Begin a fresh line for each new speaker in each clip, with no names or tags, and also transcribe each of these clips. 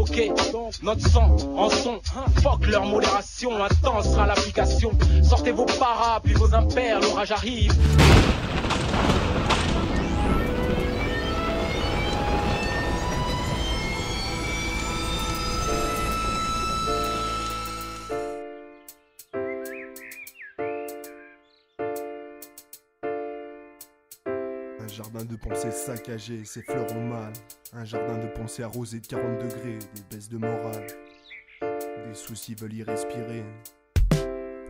ok, notre sang en son. Fuck leur modération, intense sera l'application. Sortez vos paras, puis vos impairs, l'orage arrive.
Un jardin de pensée saccagé, ses fleurs ont mal. Un jardin de pensée arrosé de 40 degrés, des baisses de morale. Des soucis veulent y respirer.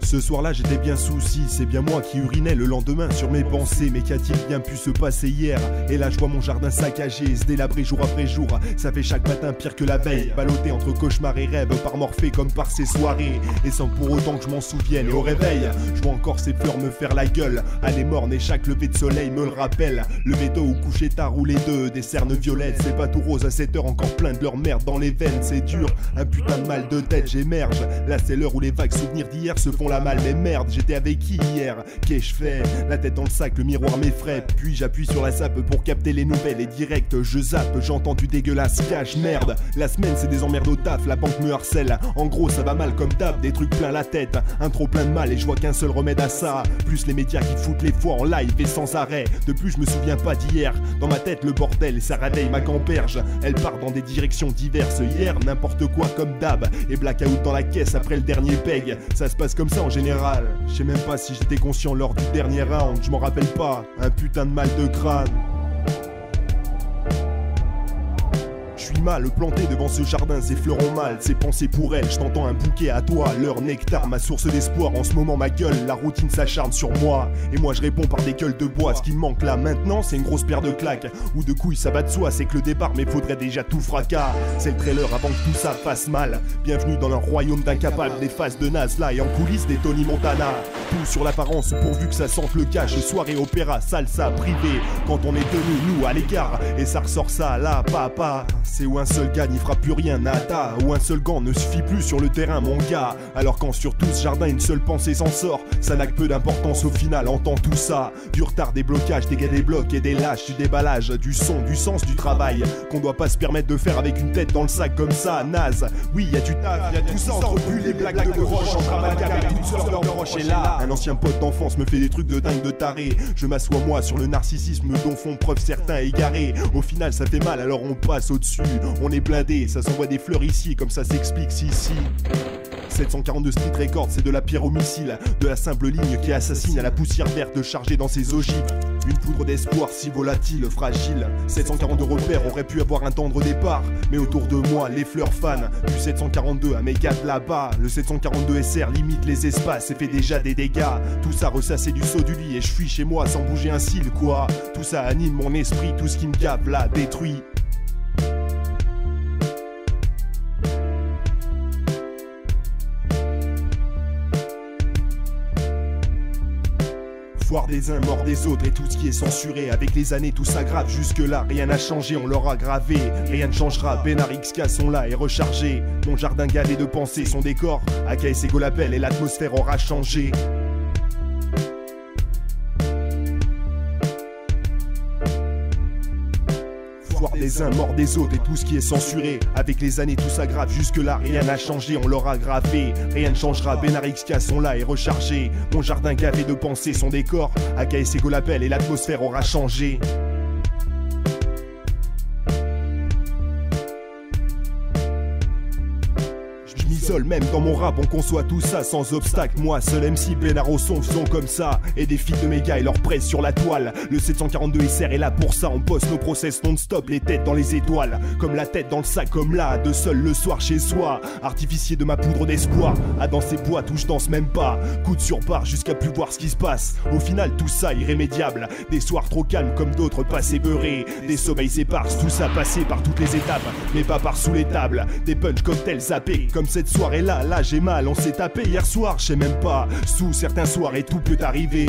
Ce soir-là j'étais bien souci, c'est bien moi qui urinais le lendemain sur mes pensées. Mais qu'a-t-il bien pu se passer hier? Et là je vois mon jardin saccagé, se délabrer jour après jour. Ça fait chaque matin pire que la veille, ballotté entre cauchemar et rêve, par Morphée comme par ces soirées. Et sans pour autant que je m'en souvienne. Et au réveil, je vois encore ces fleurs me faire la gueule. Aller morne et chaque lever de soleil me le rappelle. Lever tôt ou coucher tard ou les deux, des cernes violettes. C'est pas tout rose à 7 heures, encore plein de leur merde dans les veines. C'est dur, un putain de mal de tête, j'émerge. Là c'est l'heure où les vagues souvenirs d'hier se font la malle. Mais merde, j'étais avec qui hier? Qu'ai-je fait? La tête dans le sac, le miroir m'effraie. Puis j'appuie sur la sape pour capter les nouvelles. Et direct, je zappe, j'entends du dégueulasse cache. Merde, la semaine c'est des emmerdes au taf, la banque me harcèle. En gros ça va mal comme d'hab, des trucs plein la tête. Un trop plein de mal et je vois qu'un seul remède à ça. Plus les médias qui foutent les fois en live et sans arrêt. De plus je me souviens pas d'hier. Dans ma tête le bordel et ça réveille ma gamberge. Elle part dans des directions diverses. Hier n'importe quoi comme d'hab. Et blackout dans la caisse après le dernier peg. Ça se passe comme ça en général. Je sais même pas si j'étais conscient lors du dernier round. Je m'en rappelle pas, un putain de mal de crâne. Je suis mal planté devant ce jardin, ces fleurs ont mal, ces pensées pour elles, je t'entends un bouquet à toi, leur nectar, ma source d'espoir, en ce moment ma gueule, la routine s'acharne sur moi, et moi je réponds par des gueules de bois, ce qui me manque là maintenant c'est une grosse paire de claques, ou de couilles ça va de soi, c'est que le départ mais faudrait déjà tout fracas, c'est le trailer avant que tout ça fasse mal, bienvenue dans leur royaume d'incapables, des faces de naze là et en coulisses des Tony Montana, tout sur l'apparence pourvu que ça sente le cash, soirée opéra, salsa, privé, quand on est tenu nous à l'écart, et ça ressort ça là, papa. C'est où un seul gars n'y fera plus rien, nada. Où un seul gant ne suffit plus sur le terrain, mon gars. Alors quand sur tout ce jardin une seule pensée s'en sort, ça n'a que peu d'importance au final, entends tout ça. Du retard, des blocages, des gars des blocs et des lâches, du déballage, du son, du sens, du travail qu'on doit pas se permettre de faire avec une tête dans le sac comme ça, naze. Oui, y a du taf, y a tout ça entre plus les blagues de roche, entre amalgame et toutes sortes leurs proches. Et là, un ancien pote d'enfance me fait des trucs de dingue de taré. Je m'assois moi sur le narcissisme dont font preuve certains égarés. Au final ça fait mal alors on passe au-dessus. On est blindé, ça s'envoie des fleurs ici, comme ça s'explique si. 742 Street Records, c'est de la pierre au missile, de la simple ligne qui assassine à la poussière verte chargée dans ses ogives. Une poudre d'espoir si volatile, fragile. 742 repères auraient pu avoir un tendre départ, mais autour de moi, les fleurs fans du 742 à mes gars là-bas. Le 742 SR limite les espaces et fait déjà des dégâts. Tout ça ressassé du saut du lit et je fuis chez moi sans bouger un cil, quoi. Tout ça anime mon esprit, tout ce qui me gave là détruit. Foire des uns, mort des autres et tout ce qui est censuré. Avec les années tout s'aggrave, jusque là rien n'a changé, on l'aura gravé. Rien ne changera, Bénard XK sont là et rechargés. Mon jardin gavé de pensées, son décor AKS et Golapel et l'atmosphère aura changé. Des uns, mort des autres et tout ce qui est censuré. Avec les années tout s'aggrave, jusque là rien n'a changé, on l'aura gravé. Rien ne changera, Bénard XK sont là et rechargés. Mon jardin gavé de pensées, son décor AKS et Golapel et l'atmosphère aura changé. Même dans mon rap on conçoit tout ça sans obstacle. Moi seul MC Bénard au son faisons comme ça. Et des filles de mes gars et leur presse sur la toile. Le 742 SR est là pour ça. On bosse nos process non-stop, les têtes dans les étoiles. Comme la tête dans le sac, comme là, de seul le soir chez soi. Artificier de ma poudre d'espoir. À dans ces boîtes où je danse même pas. Coup de surpart jusqu'à plus voir ce qui se passe. Au final tout ça irrémédiable. Des soirs trop calmes comme d'autres passés beurrés. Des sommeils éparses, tout ça passé par toutes les étapes. Mais pas par sous les tables. Des punch cocktails zappés comme cette soirée là, j'ai mal, on s'est tapé hier soir, je sais même pas. Sous certains soirs et tout peut arriver.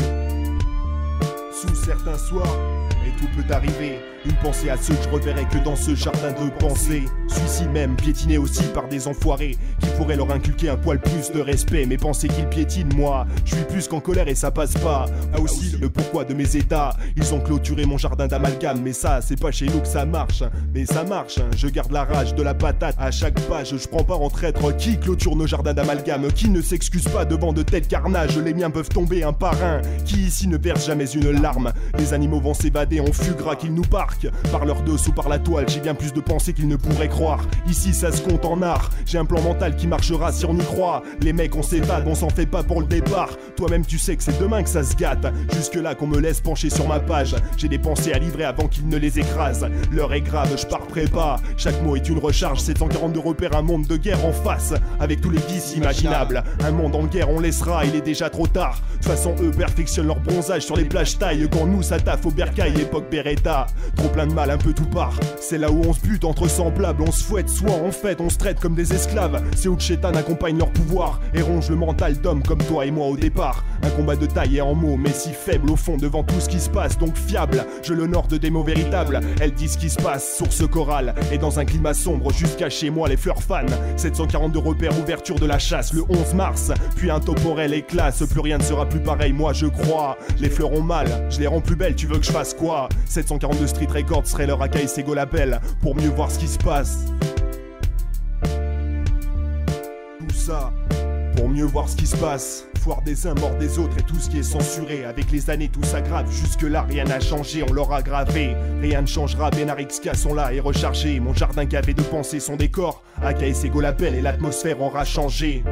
Sous certains soirs et tout peut arriver. Une pensée à ceux que je reverrai que dans ce jardin de pensée. Celui-ci même piétiné aussi par des enfoirés qui pourraient leur inculquer un poil plus de respect. Mais penser qu'ils piétinent, moi, je suis plus qu'en colère et ça passe pas. Ah aussi le pourquoi de mes états. Ils ont clôturé mon jardin d'amalgame. Mais ça, c'est pas chez nous que ça marche. Mais ça marche, je garde la rage de la patate. À chaque page, je prends part en traître. Qui clôture nos jardins d'amalgame? Qui ne s'excuse pas devant de tels carnages? Les miens peuvent tomber un par un. Qui ici ne verse jamais une larme? Les animaux vont s'évader, on fuguera qu'ils nous parquent. Par leur dos ou par la toile, j'ai bien plus de pensées qu'ils ne pourraient croire. Ici ça se compte en art, j'ai un plan mental qui marchera si on y croit. Les mecs on s'évade, on s'en fait pas pour le départ. Toi-même tu sais que c'est demain que ça se gâte. Jusque là qu'on me laisse pencher sur ma page. J'ai des pensées à livrer avant qu'ils ne les écrasent. L'heure est grave, je pars prépa. Chaque mot est une recharge, 742 repères, un monde de guerre en face. Avec tous les vices imaginables. Un monde en guerre on laissera, il est déjà trop tard. De toute façon eux perfectionnent leur bronzage sur les plages tailles. Quand nous ça taffe au bercail, époque Beretta. Trop plein de mal, un peu tout part. C'est là où on se bute entre semblables. On se fouette, soit en fait on se traite comme des esclaves. C'est où Chétan accompagne leur pouvoir et ronge le mental d'hommes comme toi et moi au départ. Un combat de taille et en mots, mais si faible au fond devant tout ce qui se passe. Donc fiable, je l'honore de des mots véritables. Elle dit ce qui se passe, source chorale. Et dans un climat sombre, jusqu'à chez moi les fleurs fans. 742 repères, ouverture de la chasse le 11 mars. Puis un toporel et classe, plus rien ne sera plus pareil, moi je crois. Les fleurs ont mal, je les rends plus belles, tu veux que je fasse quoi? 742 Street Records serait leur AKA Sego Label. Pour mieux voir ce qui se passe. Tout ça, pour mieux voir ce qui se passe. Foire des uns, mort des autres et tout ce qui est censuré. Avec les années tout s'aggrave, jusque là rien n'a changé, on l'aura gravé. Rien ne changera, Benarixka sont là et rechargés. Mon jardin gavé de pensées, son décor AKA Sego Label et l'atmosphère aura changé.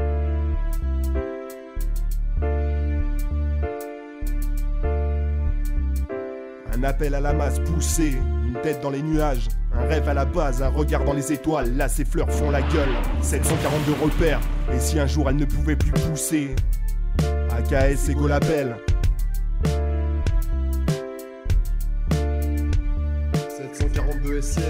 Un appel à la masse poussé, une tête dans les nuages, un rêve à la base, un regard dans les étoiles, là ces fleurs font la gueule. 742 repères, et si un jour elles ne pouvaient plus pousser, AKA Sego Label. 742 SR.